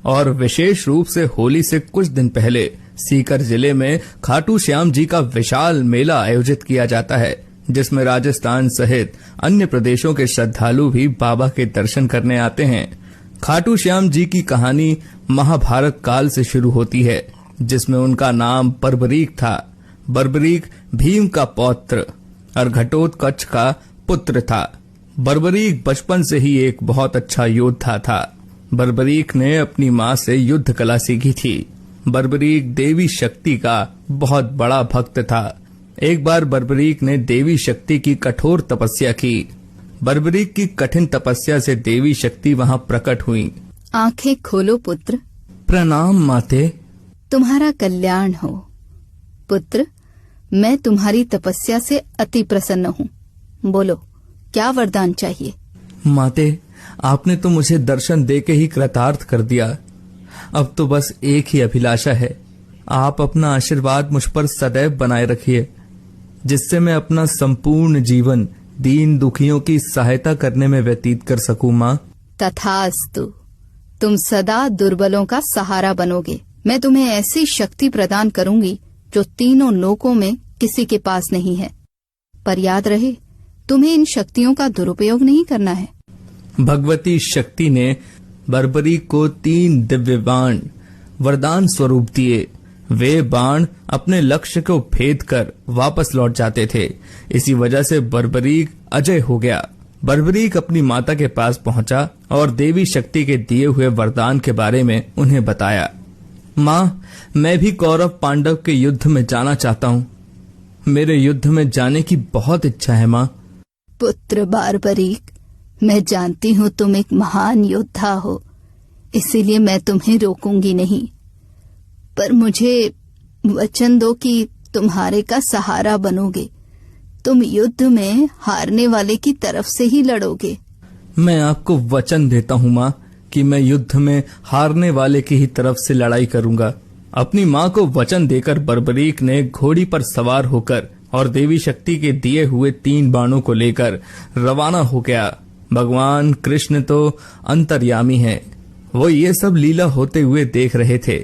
और विशेष रूप से होली से कुछ दिन पहले सीकर जिले में खाटू श्याम जी का विशाल मेला आयोजित किया जाता है, जिसमें राजस्थान सहित अन्य प्रदेशों के श्रद्धालु भी बाबा के दर्शन करने आते हैं। खाटू श्याम जी की कहानी महाभारत काल से शुरू होती है, जिसमें उनका नाम बर्बरीक था। बर्बरीक भीम का पौत्र और घटोत्कच का पुत्र था। बर्बरीक बचपन से ही एक बहुत अच्छा योद्धा था। बर्बरीक ने अपनी माँ से युद्ध कला सीखी थी। बर्बरीक देवी शक्ति का बहुत बड़ा भक्त था। एक बार बर्बरीक ने देवी शक्ति की कठोर तपस्या की। बर्बरीक की कठिन तपस्या से देवी शक्ति वहाँ प्रकट हुई। आंखें खोलो पुत्र। प्रणाम माते। तुम्हारा कल्याण हो पुत्र। मैं तुम्हारी तपस्या से अति प्रसन्न हूँ। बोलो, क्या वरदान चाहिए? माते, आपने तो मुझे दर्शन देके ही कृतार्थ कर दिया। अब तो बस एक ही अभिलाषा है, आप अपना आशीर्वाद मुझ पर सदैव बनाए रखिए, जिससे मैं अपना संपूर्ण जीवन दीन दुखियों की सहायता करने में व्यतीत कर सकूं। माँ, तथास्तु। तुम सदा दुर्बलों का सहारा बनोगे। मैं तुम्हें ऐसी शक्ति प्रदान करूंगी जो तीनों लोकों में किसी के पास नहीं है। पर याद रहे, तुम्हें इन शक्तियों का दुरुपयोग नहीं करना है। भगवती शक्ति ने बर्बरीक को 3 दिव्य बाण वरदान स्वरूप दिए। वे बाण अपने लक्ष्य को भेद कर वापस लौट जाते थे। इसी वजह से बर्बरीक अजय हो गया। बर्बरीक अपनी माता के पास पहुंचा और देवी शक्ति के दिए हुए वरदान के बारे में उन्हें बताया। माँ, मैं भी कौरव पांडव के युद्ध में जाना चाहता हूँ। मेरे युद्ध में जाने की बहुत इच्छा है। माँ। पुत्र बर्बरीक, मैं जानती हूँ तुम एक महान योद्धा हो, इसीलिए मैं तुम्हें रोकूंगी नहीं। पर मुझे वचन दो कि तुम्हारे का सहारा बनोगे। तुम युद्ध में हारने वाले की तरफ से ही लड़ोगे। मैं आपको वचन देता हूँ माँ कि मैं युद्ध में हारने वाले की ही तरफ से लड़ाई करूंगा। अपनी माँ को वचन देकर बर्बरीक ने घोड़ी पर सवार होकर और देवी शक्ति के दिए हुए 3 बाणों को लेकर रवाना हो गया। भगवान कृष्ण तो अंतर्यामी हैं, वो ये सब लीला होते हुए देख रहे थे।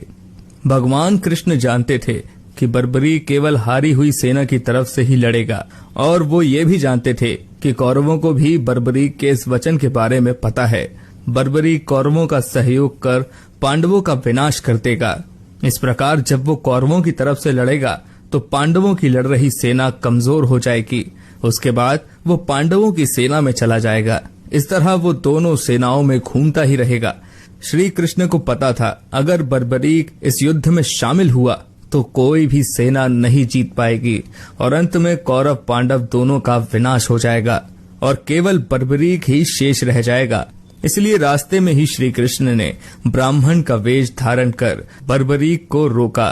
भगवान कृष्ण जानते थे कि बर्बरीक केवल हारी हुई सेना की तरफ से ही लड़ेगा, और वो ये भी जानते थे कि कौरवों को भी बर्बरीक के इस वचन के बारे में पता है। बर्बरीक कौरवों का सहयोग कर पांडवों का विनाश कर देगा। इस प्रकार जब वो कौरवों की तरफ से लड़ेगा तो पांडवों की लड़ रही सेना कमजोर हो जाएगी। उसके बाद वो पांडवों की सेना में चला जाएगा। इस तरह वो दोनों सेनाओं में घूमता ही रहेगा। श्री कृष्ण को पता था, अगर बर्बरीक इस युद्ध में शामिल हुआ तो कोई भी सेना नहीं जीत पाएगी और अंत में कौरव पांडव दोनों का विनाश हो जाएगा और केवल बर्बरीक ही शेष रह जाएगा। इसलिए रास्ते में ही श्री कृष्ण ने ब्राह्मण का वेश धारण कर बर्बरीक को रोका।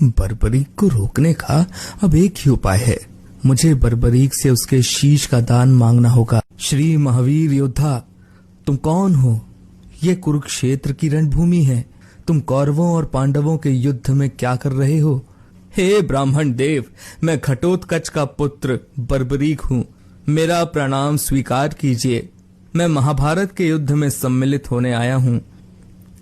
बर्बरीक को रोकने का अब एक ही उपाय है, मुझे बर्बरीक से उसके शीश का दान मांगना होगा। श्री महावीर योद्धा, तुम कौन हो? ये कुरुक्षेत्र की रणभूमि है। तुम कौरवों और पांडवों के युद्ध में क्या कर रहे हो? हे ब्राह्मण देव, मैं घटोत्कच का पुत्र बर्बरीक हूँ। मेरा प्रणाम स्वीकार कीजिए। मैं महाभारत के युद्ध में सम्मिलित होने आया हूँ।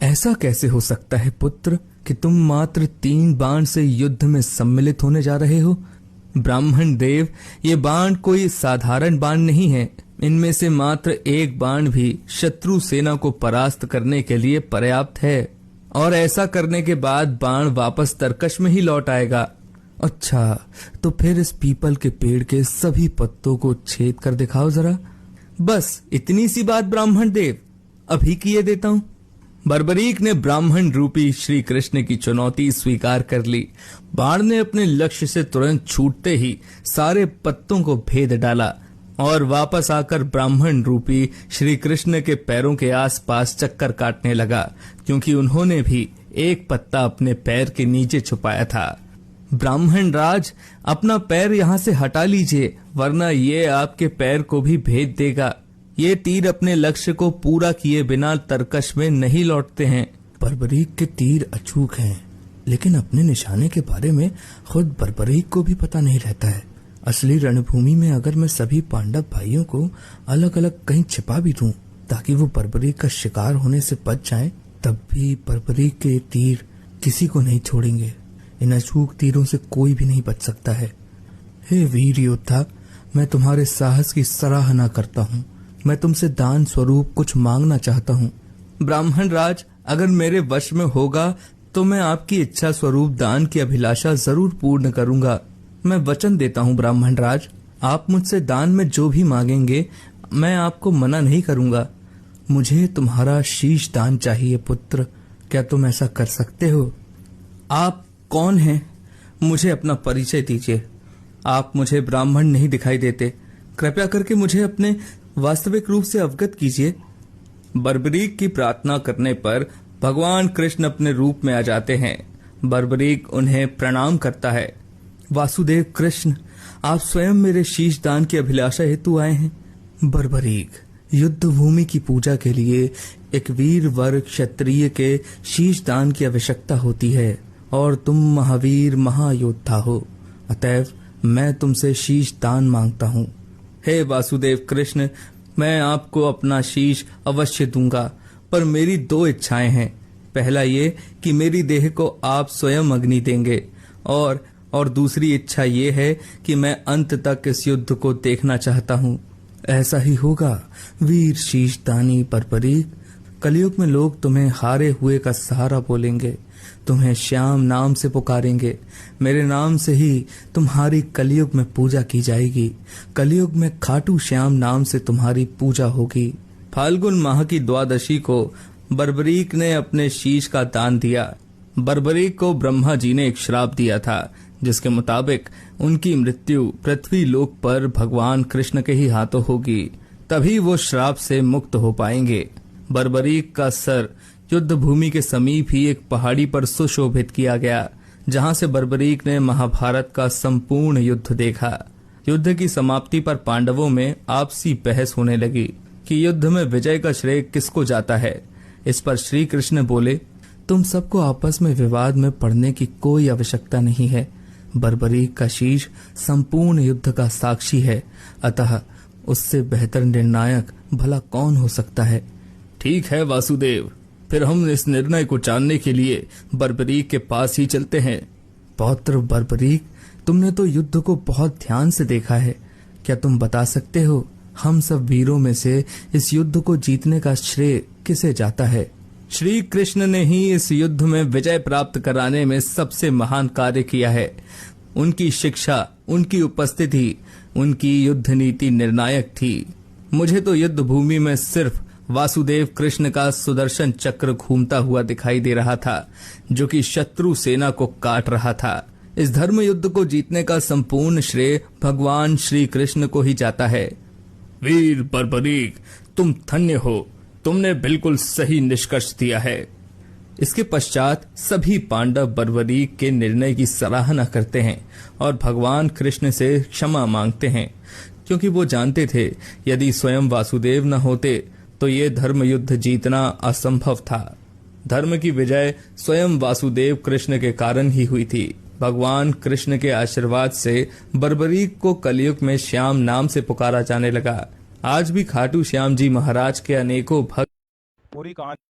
ऐसा कैसे हो सकता है पुत्र कि तुम मात्र 3 बाण से युद्ध में सम्मिलित होने जा रहे हो? ब्राह्मण देव, ये बाण कोई साधारण बाण नहीं है। इनमें से मात्र 1 बाण भी शत्रु सेना को परास्त करने के लिए पर्याप्त है, और ऐसा करने के बाद बाण वापस तरकश में ही लौट आएगा। अच्छा, तो फिर इस पीपल के पेड़ के सभी पत्तों को छेद कर दिखाओ जरा। बस इतनी सी बात ब्राह्मण देव, अभी किए देता हूँ। बर्बरीक ने ब्राह्मण रूपी श्री कृष्ण की चुनौती स्वीकार कर ली। बाण ने अपने लक्ष्य से तुरंत छूटते ही सारे पत्तों को भेद डाला और वापस आकर ब्राह्मण रूपी श्री कृष्ण के पैरों के आसपास चक्कर काटने लगा, क्योंकि उन्होंने भी एक पत्ता अपने पैर के नीचे छुपाया था। ब्राह्मण राज, अपना पैर यहाँ से हटा लीजिए, वरना ये आपके पैर को भी भेद देगा। ये तीर अपने लक्ष्य को पूरा किए बिना तरकश में नहीं लौटते हैं। बर्बरीक के तीर अचूक हैं, लेकिन अपने निशाने के बारे में खुद बर्बरीक को भी पता नहीं रहता है। असली रणभूमि में अगर मैं सभी पांडव भाइयों को अलग अलग कहीं छिपा भी दूं ताकि वो बर्बरीक का शिकार होने से बच जाएं, तब भी बर्बरीक के तीर किसी को नहीं छोड़ेंगे। इन अचूक तीरों से कोई भी नहीं बच सकता है। हे वीर योद्धा, मैं तुम्हारे साहस की सराहना करता हूँ। मैं तुमसे दान स्वरूप कुछ मांगना चाहता हूँ। ब्राह्मण राज, अगर मेरे वश में होगा तो मैं आपकी इच्छा स्वरूप दान की अभिलाषा जरूर पूर्ण करूंगा। मैं वचन देता हूँ ब्राह्मण राज, आप मुझसे दान में जो भी मांगेंगे मैं आपको मना नहीं करूंगा। मुझे तुम्हारा शीश दान चाहिए पुत्र, क्या तुम ऐसा कर सकते हो? आप कौन हैं? मुझे अपना परिचय दीजिए। आप मुझे ब्राह्मण नहीं दिखाई देते, कृपया करके मुझे अपने वास्तविक रूप से अवगत कीजिए। बर्बरीक की प्रार्थना करने पर भगवान कृष्ण अपने रूप में आ जाते हैं। बर्बरीक उन्हें प्रणाम करता है। वासुदेव कृष्ण, आप स्वयं मेरे शीश दान की अभिलाषा हेतु आए हैं। बर्बरीक, युद्ध भूमि की पूजा के लिए एक वीर वर क्षत्रिय के शीश दान की आवश्यकता होती है और तुम महावीर महायोद्धा हो, अतएव मैं तुमसे शीश दान मांगता हूँ। हे वासुदेव कृष्ण, मैं आपको अपना शीश अवश्य दूंगा, पर मेरी दो इच्छाएं हैं। पहला ये कि मेरी देह को आप स्वयं अग्नि देंगे और दूसरी इच्छा ये है कि मैं अंत तक इस युद्ध को देखना चाहता हूँ। ऐसा ही होगा वीर शीश दानी बर्बरीक। कलयुग में लोग तुम्हें हारे हुए का सहारा बोलेंगे, तुम्हें श्याम नाम से पुकारेंगे। मेरे नाम से ही तुम्हारी कलयुग में पूजा की जाएगी। कलयुग में खाटू श्याम नाम से तुम्हारी पूजा होगी। फाल्गुन माह की द्वादशी को बर्बरीक ने अपने शीश का दान दिया। बर्बरीक को ब्रह्मा जी ने एक श्राप दिया था, जिसके मुताबिक उनकी मृत्यु पृथ्वी लोक पर भगवान कृष्ण के ही हाथों होगी, तभी वो श्राप से मुक्त हो पाएंगे। बर्बरीक का सर युद्ध भूमि के समीप ही एक पहाड़ी पर सुशोभित किया गया, जहां से बर्बरीक ने महाभारत का संपूर्ण युद्ध देखा। युद्ध की समाप्ति पर पांडवों में आपसी बहस होने लगी कि युद्ध में विजय का श्रेय किसको जाता है। इस पर श्री कृष्ण बोले, तुम सबको आपस में विवाद में पड़ने की कोई आवश्यकता नहीं है। बर्बरीक का शीश संपूर्ण युद्ध का साक्षी है, अतः उससे बेहतर निर्णायक भला कौन हो सकता है। ठीक है वासुदेव, फिर हम इस निर्णय को जानने के लिए बर्बरीक के पास ही चलते हैं। पौत्र बर्बरीक, तुमने तो युद्ध को बहुत ध्यान से देखा है, क्या तुम बता सकते हो हम सब वीरों में से इस युद्ध को जीतने का श्रेय किसे जाता है? श्री कृष्ण ने ही इस युद्ध में विजय प्राप्त कराने में सबसे महान कार्य किया है। उनकी शिक्षा, उनकी उपस्थिति, उनकी युद्ध नीति निर्णायक थी। मुझे तो युद्ध भूमि में सिर्फ वासुदेव कृष्ण का सुदर्शन चक्र घूमता हुआ दिखाई दे रहा था, जो कि शत्रु सेना को काट रहा था। इस धर्म युद्ध को जीतने का संपूर्ण श्रेय भगवान श्री कृष्ण को ही जाता है। वीर बर्बरीक, तुम धन्य हो, तुमने बिल्कुल सही निष्कर्ष दिया है। इसके पश्चात सभी पांडव बर्बरीक के निर्णय की सराहना करते हैं और भगवान कृष्ण से क्षमा मांगते हैं, क्योंकि वो जानते थे यदि स्वयं वासुदेव न होते तो ये धर्म युद्ध जीतना असंभव था। धर्म की विजय स्वयं वासुदेव कृष्ण के कारण ही हुई थी। भगवान कृष्ण के आशीर्वाद से बर्बरीक को कलयुग में श्याम नाम से पुकारा जाने लगा। आज भी खाटू श्याम जी महाराज के अनेकों भक्त पूरी कहानी